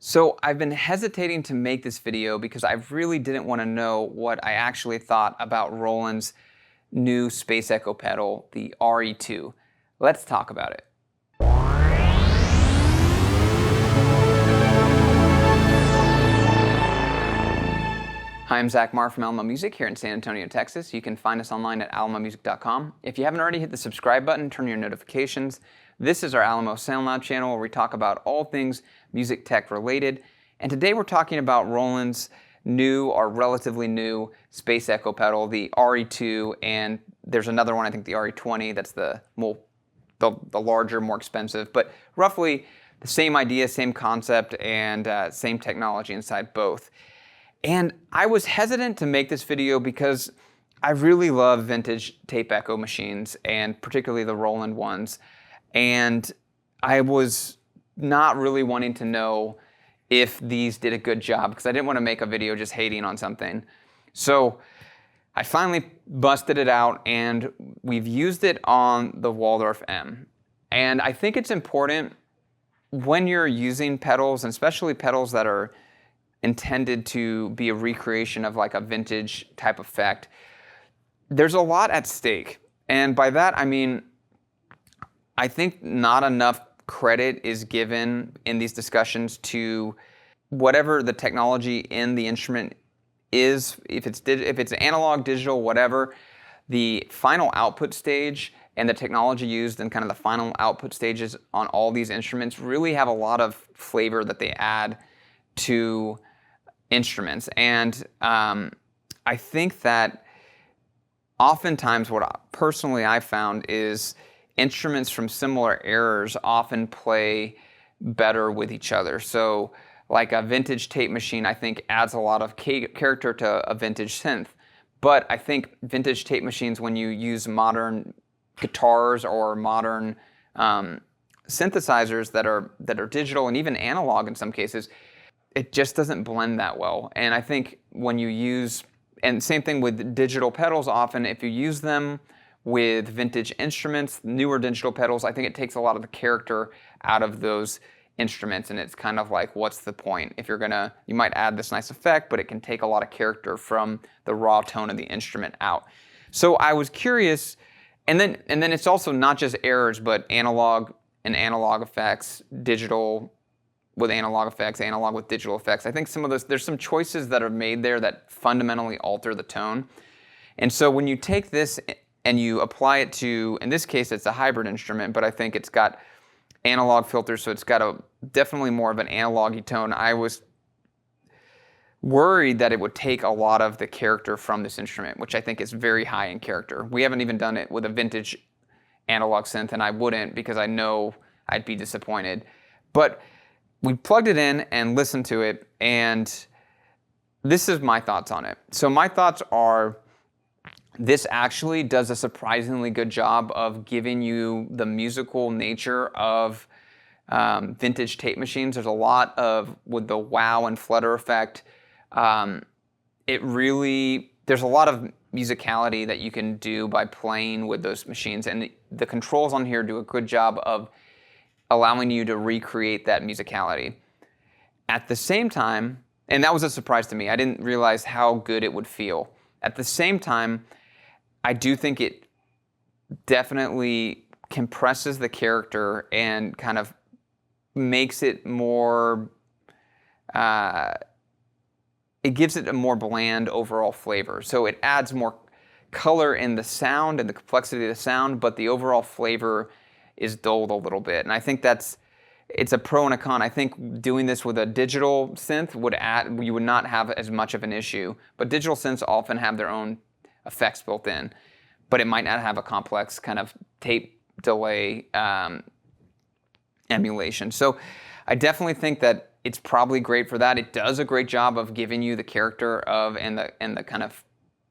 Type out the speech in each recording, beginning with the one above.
So I've been hesitating to make this video because I really didn't want to know what I actually thought about Roland's new Space Echo pedal, the RE-2. Let's talk about it. Hi, I'm Zach Marr from Alamo Music here in San Antonio, Texas. You can find us online at alamomusic.com. If you haven't already, hit the subscribe button, turn on your notifications. This is our Alamo Sound Lab channel where we talk about all things music tech related. And today we're talking about Roland's new or relatively new Space Echo pedal, the RE-2, and there's another one, I think the RE-20, that's the larger, more expensive, but roughly the same idea, same concept, and same technology inside both. And I was hesitant to make this video because I really love vintage tape echo machines, and particularly the Roland ones. And I was not really wanting to know if these did a good job because I didn't want to make a video just hating on something. So I finally busted it out and we've used it on the Waldorf M. And I think it's important when you're using pedals, and especially pedals that are intended to be a recreation of like a vintage type effect, there's a lot at stake. And by that I mean, I think not enough credit is given in these discussions to whatever the technology in the instrument is. If it's analog, digital, whatever, the final output stage and the technology used in kind of the final output stages on all these instruments really have a lot of flavor that they add to instruments. And I think that oftentimes what personally I found is instruments from similar eras often play better with each other. So like a vintage tape machine, I think adds a lot of character to a vintage synth. But I think vintage tape machines, when you use modern guitars or modern synthesizers that are digital and even analog in some cases, it just doesn't blend that well. And I think when you use, and same thing with digital pedals, often if you use them with vintage instruments, newer digital pedals, I think it takes a lot of the character out of those instruments, and it's kind of like, what's the point? If you might add this nice effect, but it can take a lot of character from the raw tone of the instrument out. So I was curious, and then it's also not just errors, but analog and analog effects, digital with analog effects, analog with digital effects. I think some of those, there's some choices that are made there that fundamentally alter the tone. And so when you take this and you apply it to, in this case it's a hybrid instrument, but I think it's got analog filters, so it's got definitely more of an analog-y tone. I was worried that it would take a lot of the character from this instrument, which I think is very high in character. We haven't even done it with a vintage analog synth, and I wouldn't because I know I'd be disappointed. But we plugged it in and listened to it, and this is my thoughts on it. So my thoughts are, this actually does a surprisingly good job of giving you the musical nature of vintage tape machines. There's a lot of, with the wow and flutter effect, there's a lot of musicality that you can do by playing with those machines, and the controls on here do a good job of allowing you to recreate that musicality. At the same time, and that was a surprise to me, I didn't realize how good it would feel. At the same time, I do think it definitely compresses the character and kind of makes it more, it gives it a more bland overall flavor. So it adds more color in the sound and the complexity of the sound, but the overall flavor is dulled a little bit. And I think it's a pro and a con. I think doing this with a digital synth you would not have as much of an issue. But digital synths often have their own effects built in, but it might not have a complex kind of tape delay emulation. So I definitely think that it's probably great for that. It does a great job of giving you the character of and the kind of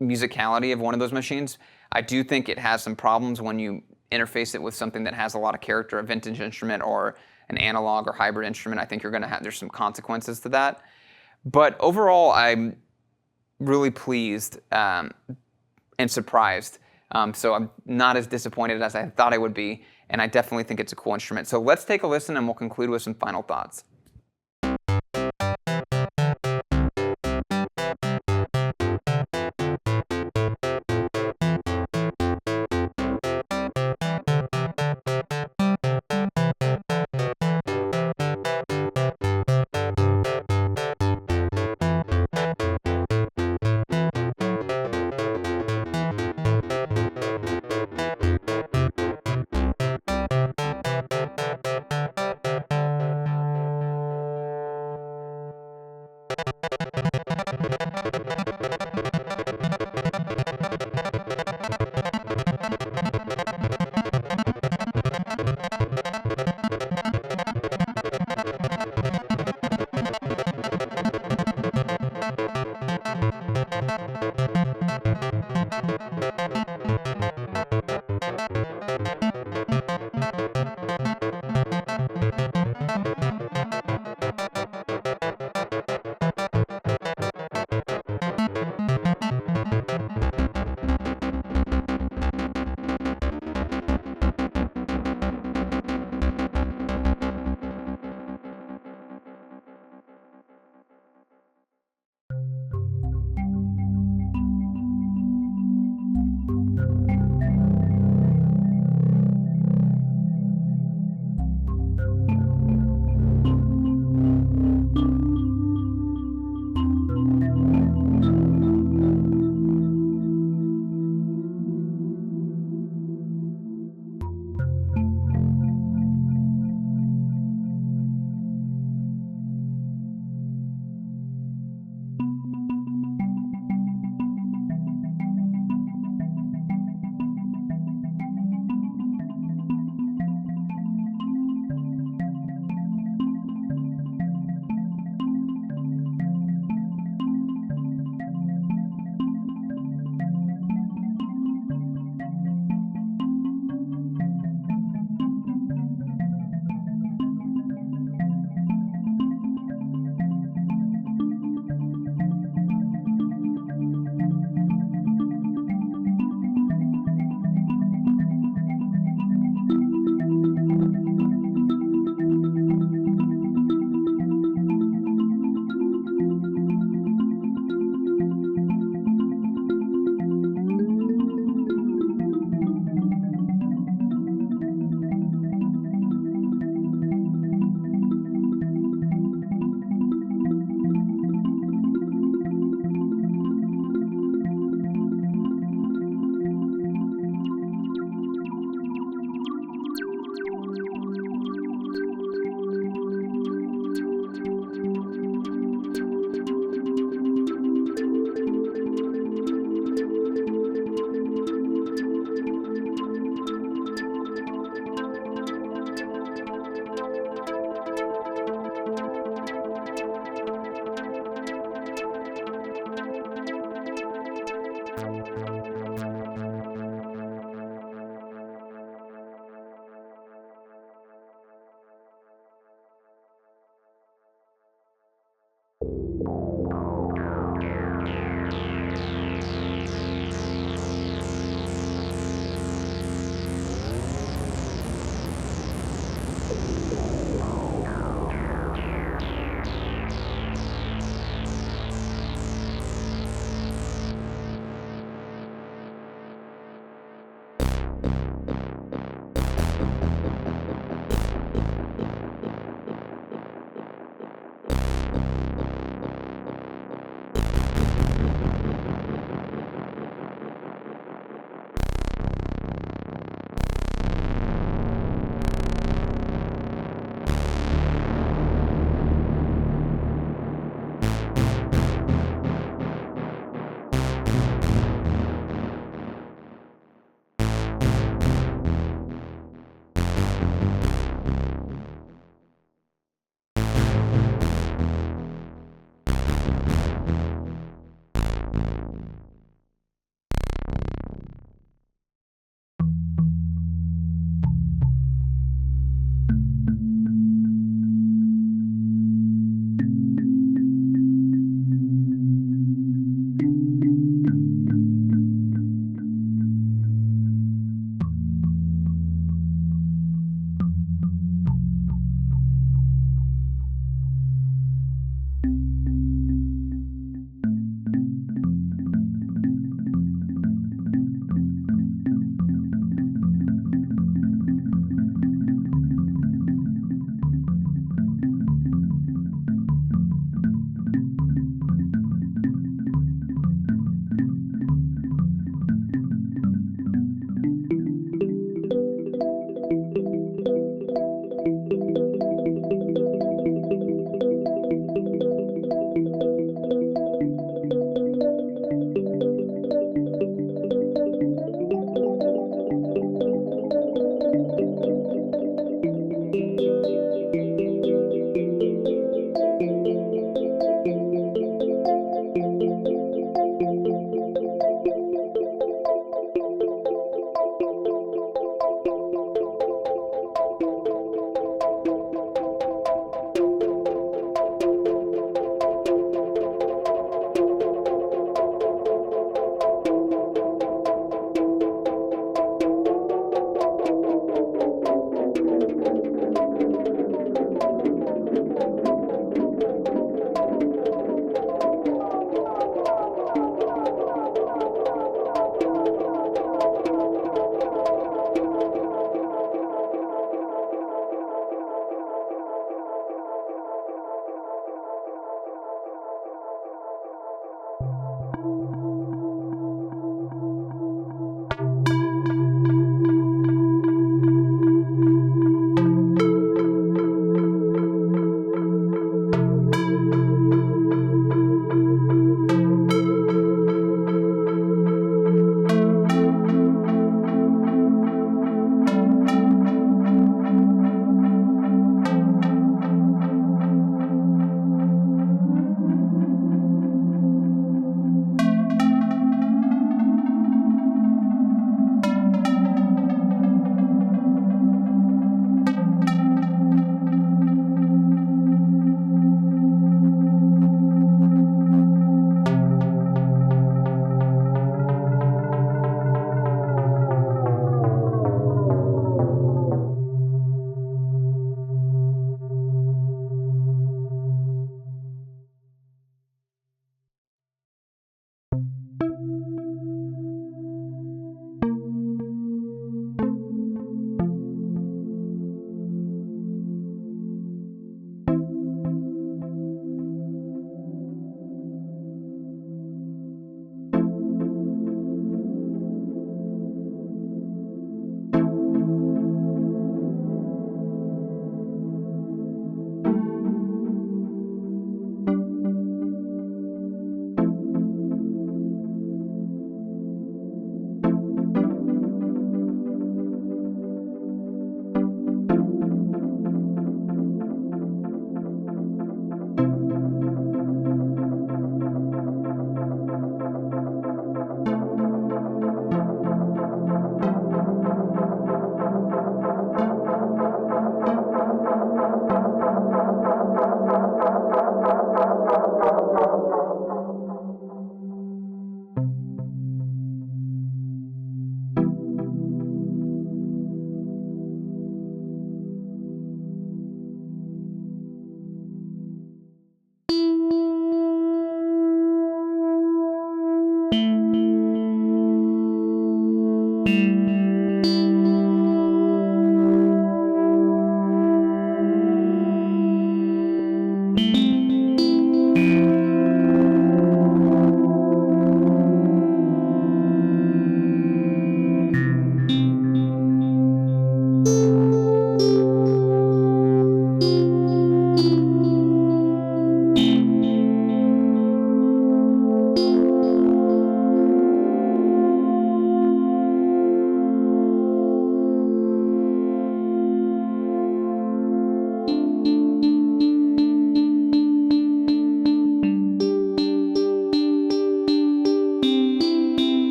musicality of one of those machines. I do think it has some problems when you interface it with something that has a lot of character, a vintage instrument or an analog or hybrid instrument. I think there's some consequences to that. But overall, I'm really pleased and surprised. So I'm not as disappointed as I thought I would be, and I definitely think it's a cool instrument. So let's take a listen and we'll conclude with some final thoughts.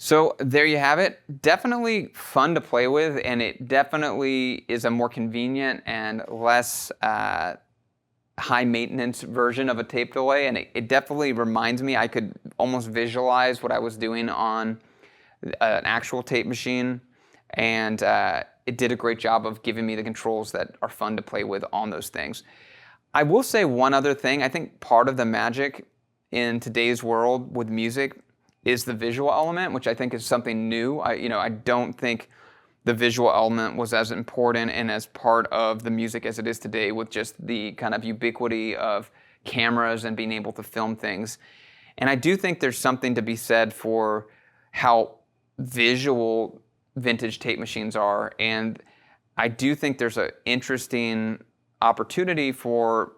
So there you have it. Definitely fun to play with, and it definitely is a more convenient and less high maintenance version of a tape delay, and it definitely reminds me, I could almost visualize what I was doing on an actual tape machine, and it did a great job of giving me the controls that are fun to play with on those things. I will say one other thing. I think part of the magic in today's world with music is the visual element, which I think is something new. I don't think the visual element was as important and as part of the music as it is today, with just the kind of ubiquity of cameras and being able to film things. And I do think there's something to be said for how visual vintage tape machines are. And I do think there's an interesting opportunity for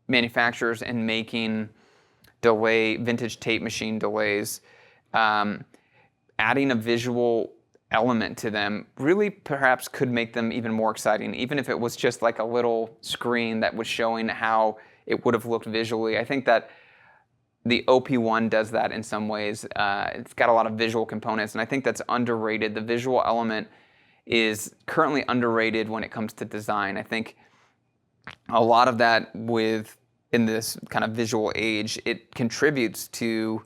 manufacturers in making vintage tape machine delays, adding a visual element to them really perhaps could make them even more exciting, even if it was just like a little screen that was showing how it would have looked visually. I think that the OP1 does that in some ways. It's got a lot of visual components, and I think that's underrated. The visual element is currently underrated when it comes to design. I think a lot of that in this kind of visual age, it contributes to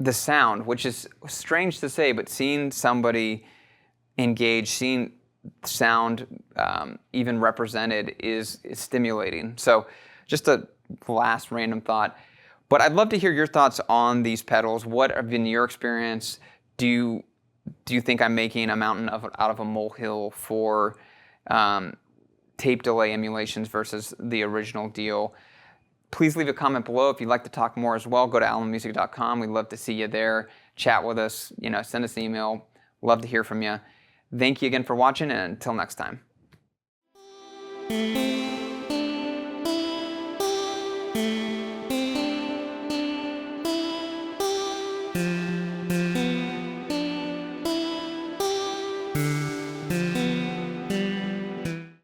the sound, which is strange to say, but seeing somebody engage, seeing sound even represented is stimulating. So just a last random thought. But I'd love to hear your thoughts on these pedals. What have been your experience? Do you think I'm making a mountain out of a molehill for tape delay emulations versus the original deal? Please leave a comment below if you'd like to talk more as well. Go to almamusic.com. We'd love to see you there. Chat with us. Send us an email. Love to hear from you. Thank you again for watching, and until next time.